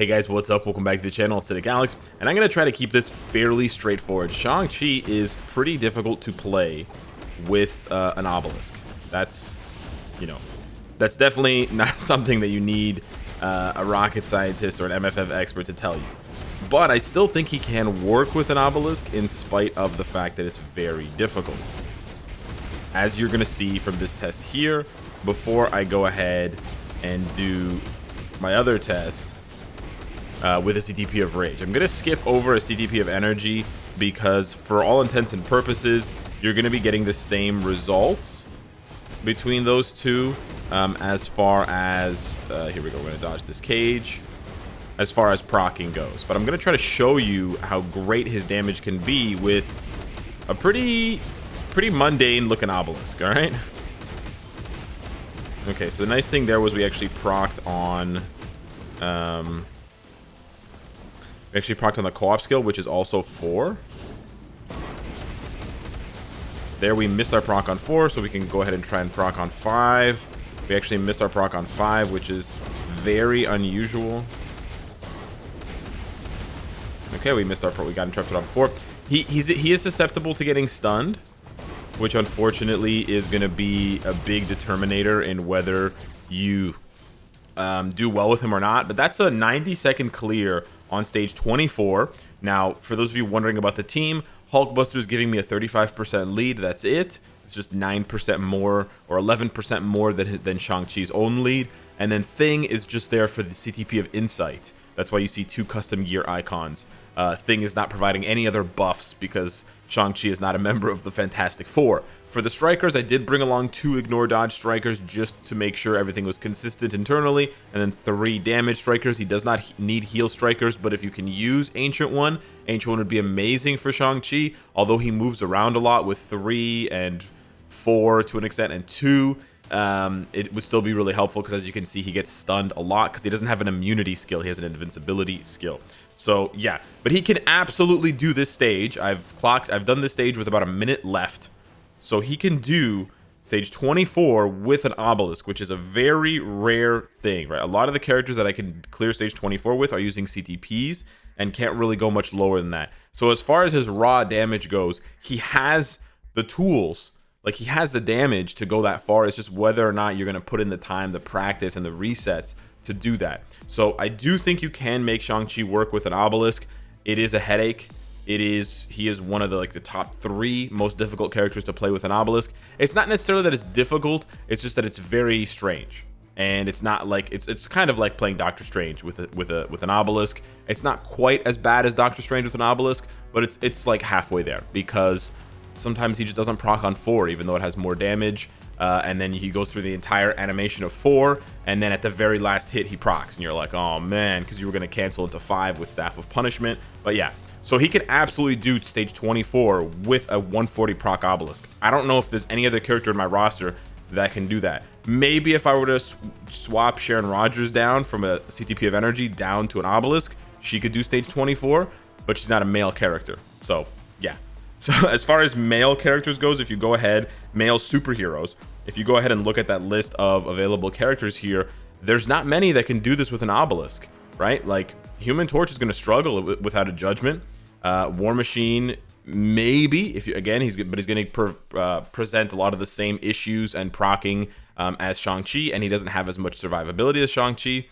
Hey guys, what's up? Welcome back to the channel. It's Cynicalex, and I'm going to try to keep this fairly straightforward. Shang-Chi is pretty difficult to play with an obelisk. That's definitely not something that you need a rocket scientist or an MFF expert to tell you. But I still think he can work with an obelisk in spite of the fact that it's very difficult. As you're going to see from this test here, before I go ahead and do my other test, with a CTP of Rage. I'm going to skip over a CTP of Energy because for all intents and purposes, you're going to be getting the same results between those two as far as, here we go, we're going to dodge this cage, as far as proccing goes. But I'm going to try to show you how great his damage can be with a pretty mundane looking obelisk, alright? Okay, so the nice thing there was we actually procced on... we actually procced on the co-op skill, which is also 4. There we missed our proc on 4, so we can go ahead and try and proc on 5. We actually missed our proc on 5, which is very unusual. Okay, we missed our proc. We got interrupted on 4. He is susceptible to getting stunned, which unfortunately is going to be a big determinator in whether you do well with him or not. But that's a 90-second clear on stage 24. Now, for those of you wondering about the team, Hulkbuster is giving me a 35% lead. That's it. It's just 9% more or 11% more than Shang-Chi's own lead. And then Thing is just there for the CTP of Insight. That's why you see 2 custom gear icons. Thing is not providing any other buffs because Shang-Chi is not a member of the Fantastic Four. For the strikers, I did bring along 2 ignore dodge strikers just to make sure everything was consistent internally, and then 3 damage strikers. He does not need heal strikers, but if you can use Ancient One would be amazing for Shang-Chi, although he moves around a lot with 3 and 4 to an extent, and 2. It would still be really helpful because, as you can see, he gets stunned a lot because he doesn't have an immunity skill. He has an invincibility skill. So yeah, but he can absolutely do this stage. I've done this stage with about a minute left, so he can do stage 24 with an obelisk, which is a very rare thing, right? A lot of the characters that I can clear stage 24 with are using CTPs and can't really go much lower than that. So as far as his raw damage goes, he has the tools. Like, he has the damage to go that far. It's just whether or not you're going to put in the time, the practice, and the resets to do that. So I do think you can make Shang-Chi work with an obelisk. It is a headache. He is one of the top 3 most difficult characters to play with an obelisk. It's not necessarily that it's difficult. It's just that it's very strange. And it's not like it's kind of like playing Doctor Strange with an obelisk. It's not quite as bad as Doctor Strange with an obelisk, but it's like halfway there because sometimes he just doesn't proc on 4, even though it has more damage. And then he goes through the entire animation of 4, and then at the very last hit, he procs. And you're like, oh man, because you were going to cancel into 5 with Staff of Punishment. But yeah, so he can absolutely do stage 24 with a 140 proc obelisk. I don't know if there's any other character in my roster that can do that. Maybe if I were to swap Sharon Rogers down from a CTP of Energy down to an obelisk, she could do stage 24, but she's not a male character. So yeah. So as far as male characters goes, if you go ahead, male superheroes, if you go ahead and look at that list of available characters here, there's not many that can do this with an obelisk, right? Like, Human Torch is going to struggle without a judgment. War Machine, maybe, he's going to present a lot of the same issues and proccing as Shang-Chi, and he doesn't have as much survivability as Shang-Chi.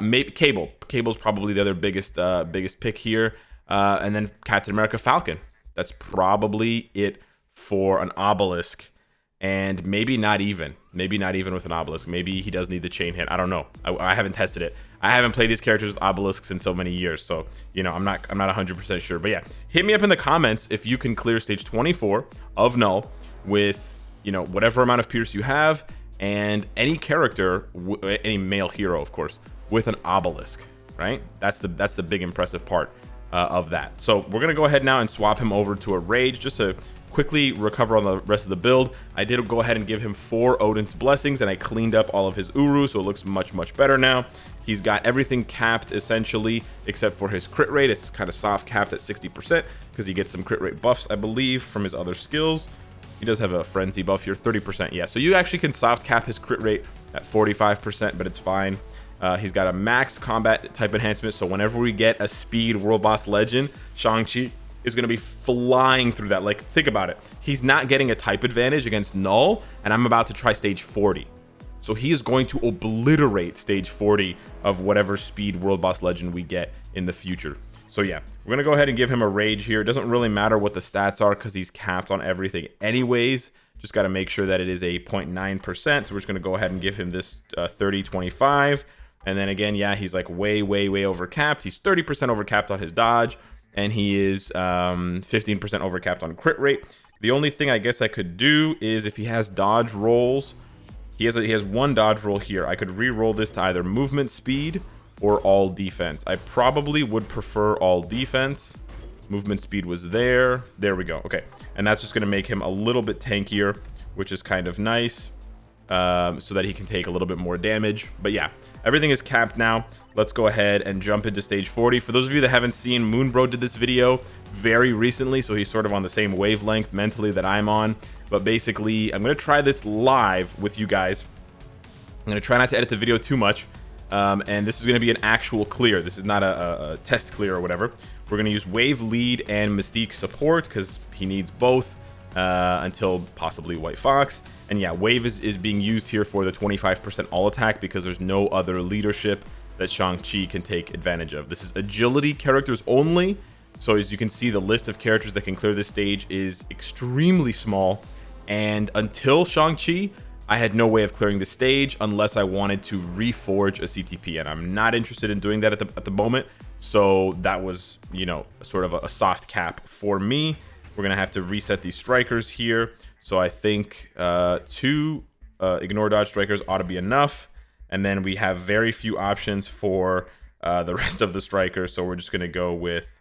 Maybe Cable's probably the other biggest pick here, and then Captain America Falcon. That's probably it for an obelisk, and maybe not even with an obelisk. Maybe he does need the chain hit. I don't know. I haven't tested it. I haven't played these characters with obelisks in so many years, so I'm not 100% sure. But yeah, hit me up in the comments if you can clear stage 24 of Null with whatever amount of Pierce you have, and any character, any male hero, of course, with an obelisk. Right? That's the big impressive part of that. So we're gonna go ahead now and swap him over to a Rage just to quickly recover on the rest of the build. I did go ahead and give him 4 Odin's Blessings, and I cleaned up all of his Uru, so it looks much better now. He's got everything capped essentially except for his crit rate. It's kind of soft capped at 60% because he gets some crit rate buffs, I believe, from his other skills. He does have a frenzy buff here, 30%. Yeah, so you actually can soft cap his crit rate at 45%, but it's fine. He's got a max combat type enhancement, so whenever we get a speed world boss legend, Shang-Chi is going to be flying through that. Like, think about it. He's not getting a type advantage against KNULL, and I'm about to try stage 40. So he is going to obliterate stage 40 of whatever speed world boss legend we get in the future. So yeah, we're going to go ahead and give him a rage here. It doesn't really matter what the stats are because he's capped on everything anyways. Just got to make sure that it is a 0.9%. So we're just going to go ahead and give him this 30-25. And then again, yeah, he's like way overcapped. He's 30% overcapped on his dodge, and he is 15% overcapped on crit rate. The only thing I guess I could do is if he has dodge rolls, he has one dodge roll here. I could re-roll this to either movement speed or all defense. I probably would prefer all defense. Movement speed was there. There we go. Okay, and that's just going to make him a little bit tankier, which is kind of nice. So that he can take a little bit more damage. But yeah, everything is capped now. Let's go ahead and jump into stage 40. For those of you that haven't seen, Moonbro did this video very recently, so he's sort of on the same wavelength mentally that I'm on. But basically, I'm going to try this live with you guys. I'm going to try not to edit the video too much. And this is going to be an actual clear. This is not a test clear or whatever. We're going to use Wave Lead and Mystique support because he needs both. Until possibly White Fox. And yeah, Wave is being used here for the 25% all attack because there's no other leadership that Shang-Chi can take advantage of. This is agility characters only. So as you can see, the list of characters that can clear this stage is extremely small. And until Shang-Chi, I had no way of clearing the stage unless I wanted to reforge a CTP. And I'm not interested in doing that at the moment. So that was, you know, sort of a soft cap for me. We're going to have to reset these strikers here. So I think 2 ignore dodge strikers ought to be enough. And then we have very few options for the rest of the strikers. So we're just going to go with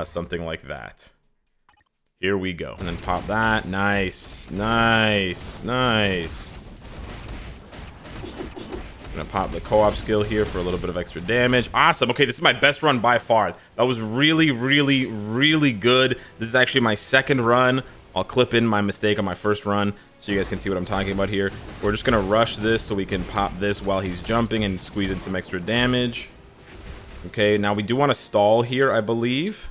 something like that. Here we go. And then pop that. Nice. Nice. Nice. I'm gonna pop the co-op skill here for a little bit of extra damage. Awesome. Okay, this is my best run by far. That was really good. This is actually my second run. I'll clip in my mistake on my first run so you guys can see what I'm talking about here. We're just gonna rush this so we can pop this while he's jumping and squeeze in some extra damage. Okay, now we do want to stall here, I believe.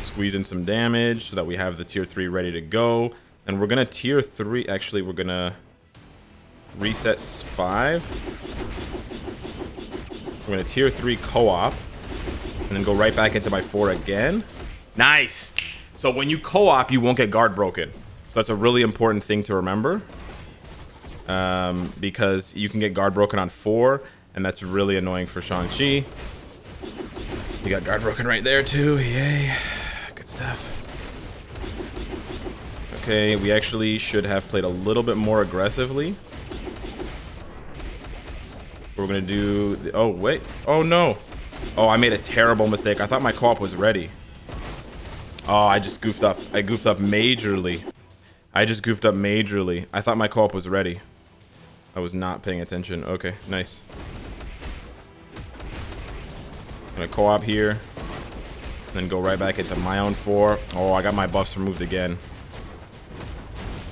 Squeeze in some damage so that we have the tier 3 ready to go. And we're gonna tier 3, actually we're gonna reset 5. We're gonna tier 3 co-op and then go right back into my 4 again. Nice. So when you co-op, you won't get guard broken. So that's a really important thing to remember, because you can get guard broken on 4, and that's really annoying for Shang-Chi. You got guard broken right there too. Yay. Stuff. Okay, we actually should have played a little bit more aggressively. We're gonna do the, oh wait, oh no, oh I made a terrible mistake. I thought my co-op was ready. Oh, I just goofed up. I goofed up majorly. I thought my co-op was ready. I was not paying attention. Okay, nice. I'm gonna co-op here. Then go right back into my own 4. Oh, I got my buffs removed again.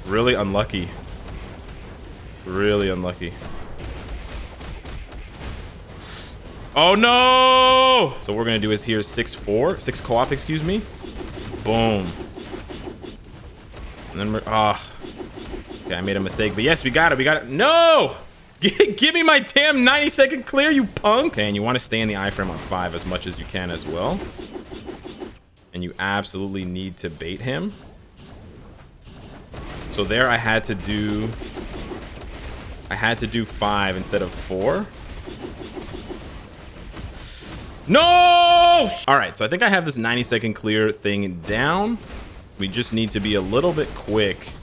Really unlucky. Really unlucky. Oh no! So what we're gonna do is here 6 co-op, excuse me. Boom. And then we're okay, I made a mistake, but yes, we got it. No! Give me my damn 90-second clear, you punk! Okay, and you want to stay in the iframe on 5 as much as you can as well. And you absolutely need to bait him. So there I had to do 5 instead of 4. No! All right, so I think I have this 90-second clear thing down. We just need to be a little bit quick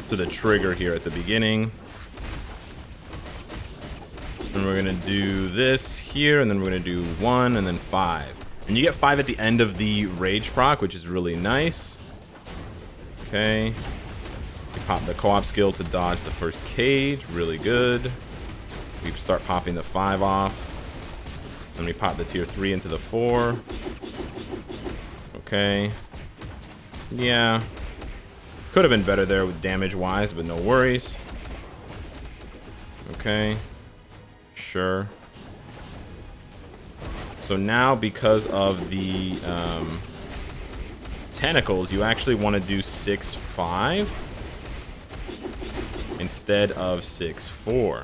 to the trigger here at the beginning. And we're gonna do this here, and then we're gonna do 1 and then 5. And you get 5 at the end of the rage proc, which is really nice. Okay. You pop the co-op skill to dodge the first cage. Really good. We start popping the 5 off. Then we pop the tier 3 into the 4. Okay. Yeah. Could have been better there with damage-wise, but no worries. Okay. Sure. So now, because of the tentacles, you actually want to do 6-5 instead of 6-4.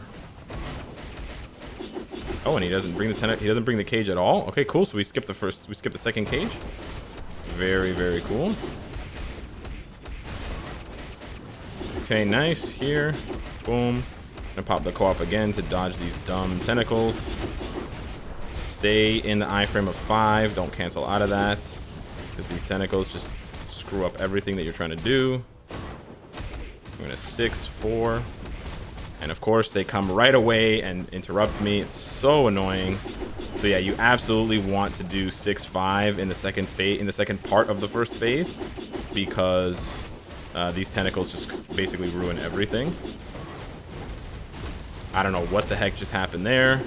Oh, and he doesn't bring the cage at all. Okay, cool. So we skip the second cage. Very, very cool. Okay, nice. Here. Boom. Gonna pop the co-op again to dodge these dumb tentacles. Stay in the iframe of 5. Don't cancel out of that, because these tentacles just screw up everything that you're trying to do. I'm gonna 6-4. And of course, they come right away and interrupt me. It's so annoying. So yeah, you absolutely want to do 6-5 in the second part of the first phase, because these tentacles just basically ruin everything. I don't know what the heck just happened there.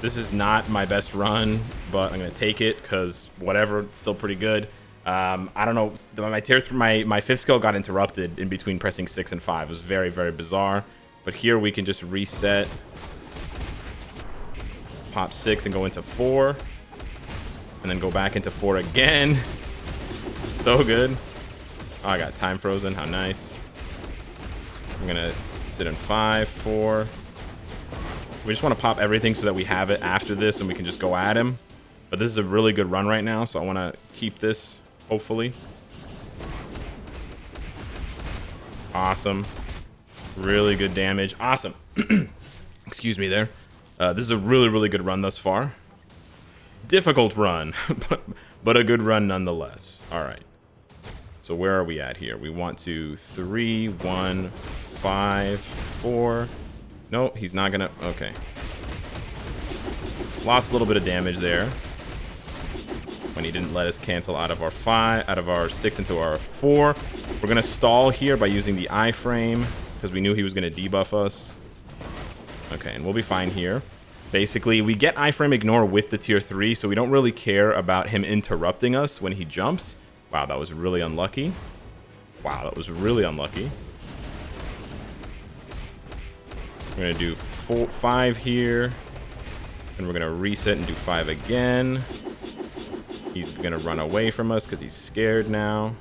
This is not my best run, but I'm gonna take it because whatever, it's still pretty good. I don't know. My fifth skill got interrupted in between pressing 6 and 5. It was very, very bizarre. But here we can just reset, pop 6 and go into 4, and then go back into 4 again. So good. Oh, I got time frozen. How nice. I'm gonna sit in 5, 4. We just want to pop everything so that we have it after this and we can just go at him. But this is a really good run right now, so I want to keep this, hopefully. Awesome. Really good damage. Awesome. Excuse me there. This is a really, really good run thus far. Difficult run, but a good run nonetheless. All right. So where are we at here? We want to 3, 1, 5, 4. No, he's not gonna. Okay. Lost a little bit of damage there when he didn't let us cancel out of our 6 into our 4. We're gonna stall here by using the iframe because we knew he was gonna debuff us. Okay, and we'll be fine here. Basically, we get iframe ignore with the tier 3, so we don't really care about him interrupting us when he jumps. Wow, that was really unlucky. Wow, that was really unlucky. We're gonna do 5 here, and we're gonna reset and do 5 again. He's gonna run away from us because he's scared now.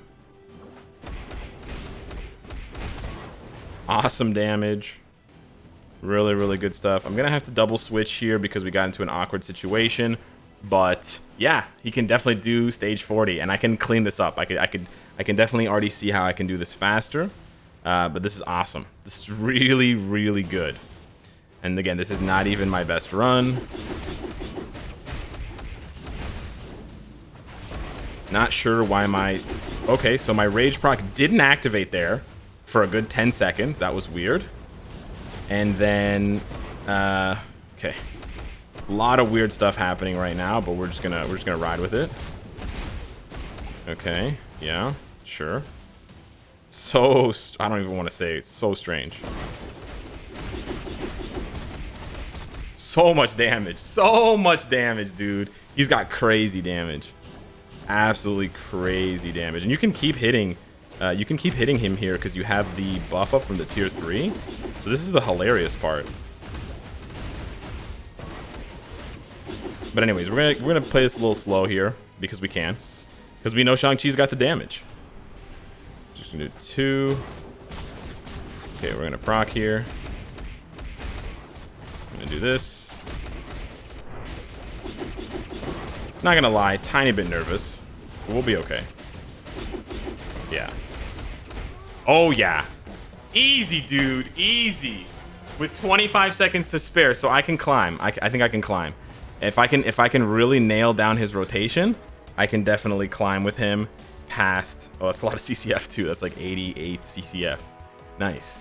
Awesome damage. Really, really good stuff. I'm gonna have to double switch here because we got into an awkward situation. But yeah, he can definitely do stage 40, and I can clean this up. I can definitely already see how I can do this faster. But this is awesome. This is really, really good. And again, this is not even my best run. Not sure why my... Okay, so my rage proc didn't activate there for a good 10 seconds. That was weird. And then... okay. A lot of weird stuff happening right now, but we're just gonna ride with it. Okay, yeah, sure. So... I don't even want to say it. It's so strange. So much damage. So much damage, dude. He's got crazy damage. Absolutely crazy damage. And you can keep hitting him here because you have the buff up from the tier 3. So this is the hilarious part. But anyways, we're gonna play this a little slow here because we can. Because we know Shang-Chi's got the damage. Just gonna do 2. Okay, we're gonna proc here. I'm gonna do this. Not gonna lie, tiny bit nervous. But we'll be okay. Yeah. Oh yeah. Easy, dude. Easy. With 25 seconds to spare, so I can climb. I think I can climb. If I can really nail down his rotation, I can definitely climb with him past... Oh, that's a lot of CCF too. That's like 88 CCF. Nice.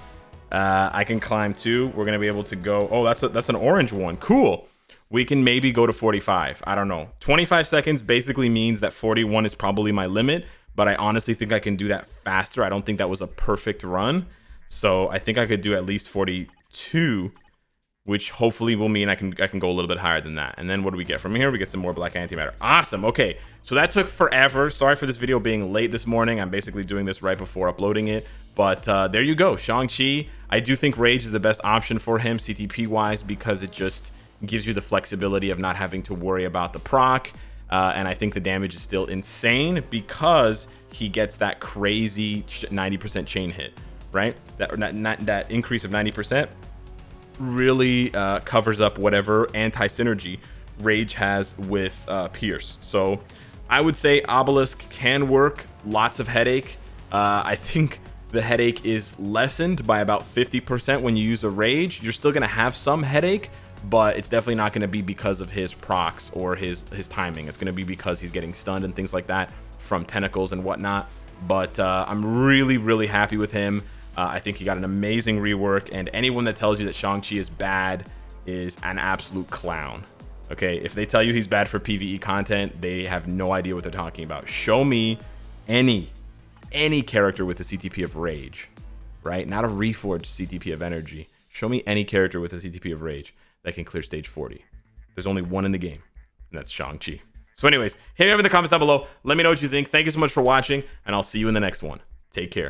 I can climb too. We're gonna be able to go... Oh, that's an orange one. Cool. We can maybe go to 45. I don't know. 25 seconds basically means that 41 is probably my limit, but I honestly think I can do that faster. I don't think that was a perfect run. So I think I could do at least 42 which hopefully will mean I can go a little bit higher than that. And then what do we get from here? We get some more black antimatter. Awesome. Okay, so that took forever. Sorry for this video being late this morning. I'm basically doing this right before uploading it. But there you go, Shang-Chi. I do think Rage is the best option for him CTP wise, because it just gives you the flexibility of not having to worry about the proc. And I think the damage is still insane because he gets that crazy 90% chain hit, right? That increase of 90% really covers up whatever anti-synergy Rage has with Pierce. So I would say Obelisk can work, lots of headache. I think the headache is lessened by about 50% when you use a Rage. You're still gonna have some headache, but it's definitely not going to be because of his procs or his timing. It's going to be because he's getting stunned and things like that from tentacles and whatnot. But I'm really happy with him. I think he got an amazing rework, and anyone that tells you that Shang-Chi is bad is an absolute clown. Okay, if they tell you he's bad for PvE content, they have no idea what they're talking about. Show me any character with a CTP of Rage, right? Not a reforged CTP of Energy. Show me any character with a CTP of Rage that can clear stage 40. There's only one in the game, and that's Shang-Chi. So anyways, hit me up in the comments down below. Let me know what you think. Thank you so much for watching, and I'll see you in the next one. Take care.